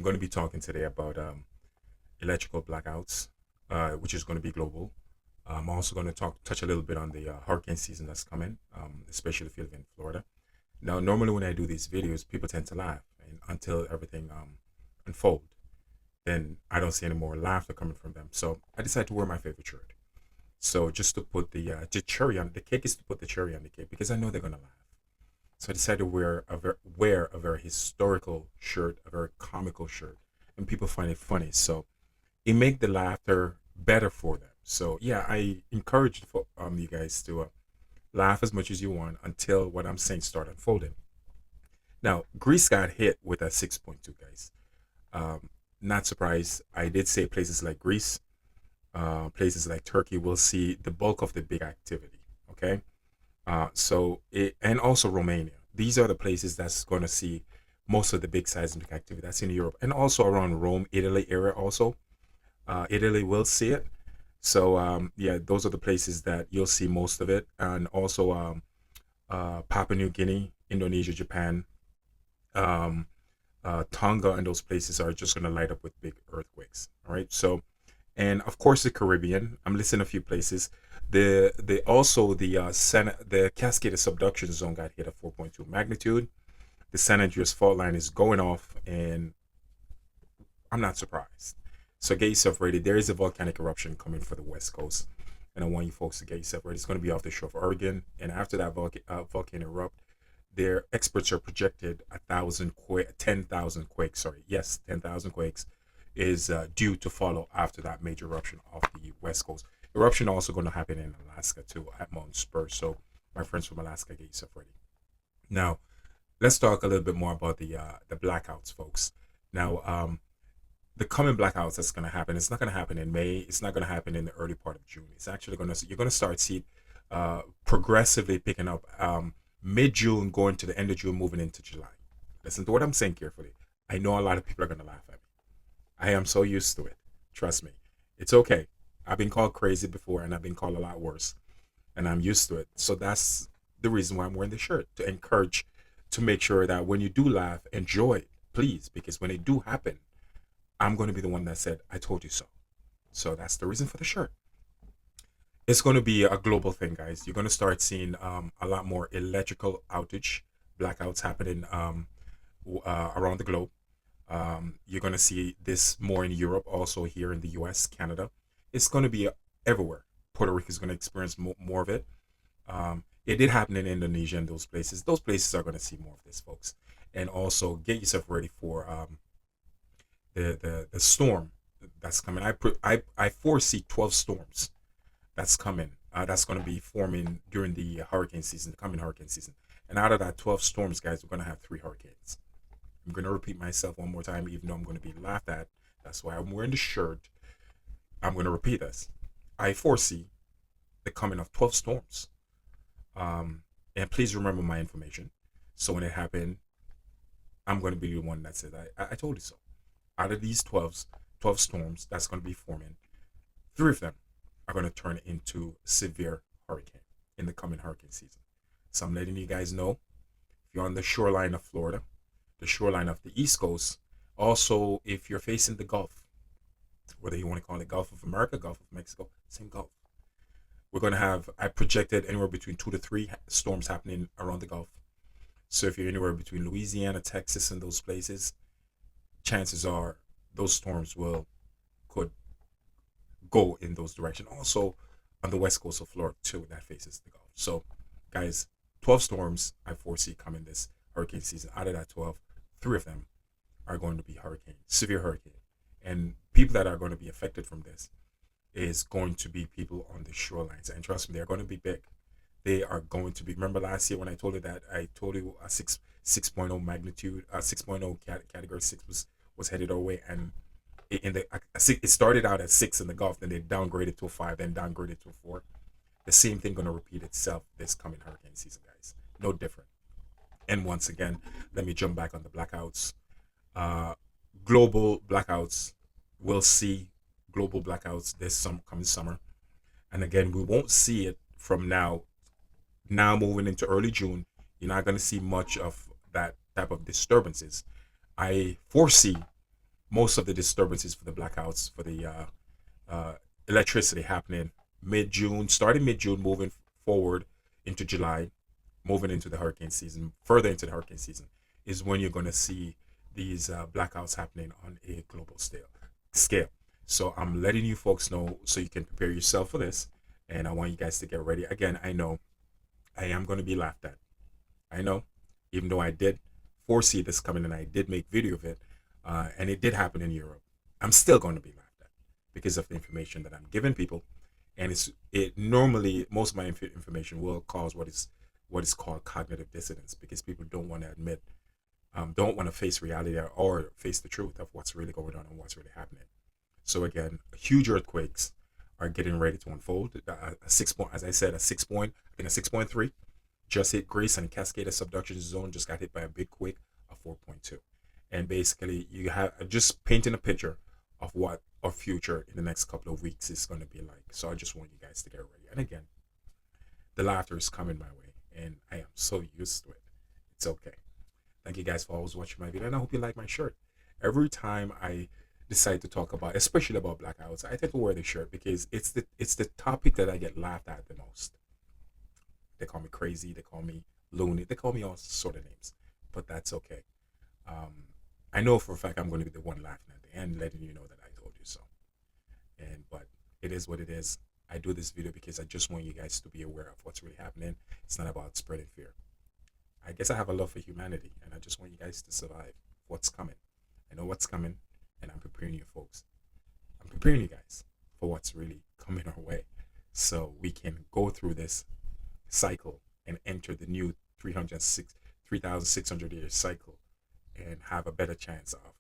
going to be talking today about electrical blackouts, which is going to be global. I'm also going to touch a little bit on the hurricane season that's coming, especially if you live in Florida. Now, normally when I do these videos, people tend to laugh, and until everything unfold, then I don't see any more laughter coming from them. So I decided to wear my favorite shirt. So just to put the cherry on the cake is to put the cherry on the cake because I know they're gonna laugh. So I decided to wear a very historical shirt, a very comical shirt, and people find it funny. So it make the laughter better for them. So yeah, I encourage for you guys to laugh as much as you want until what I'm saying start unfolding. Now, Greece got hit with a 6.2, guys. Um, Not surprised. I did say places like Greece, places like Turkey will see the bulk of the big activity. Okay, and also Romania. These are the places that's going to see most of the big seismic activity. That's in Europe and also around Rome, Italy area. Also, Italy will see it. So yeah, those are the places that you'll see most of it, and also Papua New Guinea, Indonesia, Japan, um, Tonga, and those places are just going to light up with big earthquakes. All right, so and of course the Caribbean. I'm listing a few places. The also the Cascadia Subduction zone got hit at 4.2 magnitude. The San Andreas fault line is going off, and I'm not surprised. So get yourself ready. There is a volcanic eruption coming for the West Coast, and I want you folks to get yourself ready. It's going to be off the shore of Oregon, and after that volcano erupt, their experts are projected 10,000 quakes. Sorry, yes, 10,000 quakes is due to follow after that major eruption off the West Coast. Eruption also going to happen in Alaska too at Mount Spur. So my friends from Alaska, get yourself ready. Now let's talk a little bit more about the blackouts, folks. Now the coming blackouts that's going to happen. It's not going to happen in May. It's not going to happen in the early part of June. It's actually going to you're going to start see progressively picking up mid June, going to the end of June, moving into July. Listen to what I'm saying carefully. I know a lot of people are going to laugh at me. I am so used to it. Trust me. It's okay. I've been called crazy before and I've been called a lot worse. And I'm used to it. So that's the reason why I'm wearing the shirt to encourage, to make sure that when you do laugh, enjoy it, please. Because when it do happen, I'm going to be the one that said, I told you so. So that's the reason for the shirt. It's going to be a global thing, guys. You're going to start seeing a lot more electrical outage, blackouts happening around the globe. You're going to see this more in Europe, also here in the US, Canada. It's going to be everywhere. Puerto Rico is going to experience more of it. It did happen in Indonesia and those places. Those places are going to see more of this, folks. And also get yourself ready for the storm that's coming. I foresee 12 storms that's coming. That's going to be forming during the hurricane season, the coming hurricane season. And out of that 12 storms, guys, we're going to have three hurricanes. I'm going to repeat myself one more time, even though I'm going to be laughed at. That's why I'm wearing the shirt. I'm going to repeat this. I foresee the coming of 12 storms. And please remember my information. So when it happened, I'm going to be the one that said, I told you so. Out of these 12 storms that's going to be forming, three of them are going to turn into severe hurricane in the coming hurricane season. So I'm letting you guys know, if you're on the shoreline of Florida, the shoreline of the East Coast, also if you're facing the Gulf, whether you want to call it Gulf of America, Gulf of Mexico, same Gulf. We're going to have, I projected anywhere between 2 to 3 storms happening around the Gulf. So if you're anywhere between Louisiana, Texas, and those places, chances are those storms will could go in those directions. Also on the west coast of Florida too, that faces the Gulf. So guys, 12 storms I foresee coming this hurricane season. Out of that 12, three of them are going to be severe hurricane. And people that are going to be affected from this is going to be people on the shorelines. And trust me, they're going to be big. They are going to be. Remember last year when I told you that I told you a 6.0 magnitude, 6.0 category 6 was headed our way, and it started out at 6 in the Gulf, then they downgraded to a 5, then downgraded to a 4. The same thing going to repeat itself this coming hurricane season, guys. No different. And once again, let me jump back on the blackouts. Uh, Global blackouts. We'll see global blackouts this coming summer, and again, we won't see it from now. Now moving into early June, you're not going to see much of that type of disturbances. I foresee most of the disturbances for the blackouts for the electricity happening mid-June, starting mid-June, moving forward into July, moving into the hurricane season, further into the hurricane season, is when you're going to see these blackouts happening on a global scale. So I'm letting you folks know so you can prepare yourself for this. And I want you guys to get ready. Again, I know I am going to be laughed at. I know, even though I did foresee this coming and I did make video of it, and it did happen in Europe, I'm still going to be laughed at because of the information that I'm giving people. And it normally most of my information will cause what is called cognitive dissonance because people don't want to admit, don't want to face reality or face the truth of what's really going on and what's really happening. So again, huge earthquakes are getting ready to unfold. A 6 point, as I said, I think a 6.3 just hit Greece, and Cascadia Subduction zone just got hit by a big quake of 4.2. And basically, you have just painting a picture of what our future in the next couple of weeks is going to be like. So I just want you guys to get ready. And again, the laughter is coming my way, and I am so used to it. It's okay. Thank you guys for always watching my video, and I hope you like my shirt. Every time I decide to talk about, especially about blackouts, I tend to wear the shirt because it's the topic that I get laughed at the most. They call me crazy, they call me loony, they call me all sort of names, but that's okay. I know for a fact I'm going to be the one laughing at the end, letting you know that I told you so. But it is what it is. I do this video because I just want you guys to be aware of what's really happening. It's not about spreading fear. I guess I have a love for humanity, and I just want you guys to survive what's coming. I know what's coming, and I'm preparing you folks. I'm preparing you guys for what's really coming our way, so we can go through this cycle and enter the new 3,600 year cycle and have a better chance of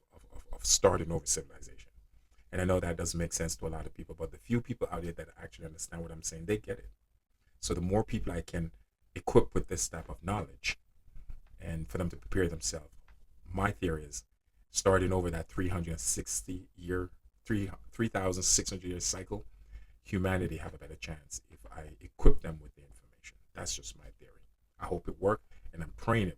starting over civilization. And I know that doesn't make sense to a lot of people, but the few people out there that actually understand what I'm saying, they get it. So the more people I can equip with this type of knowledge and for them to prepare themselves, my theory is starting over that 3,600 year cycle, humanity have a better chance if I equip them with the information. That's just my theory. I hope it worked, and I'm praying it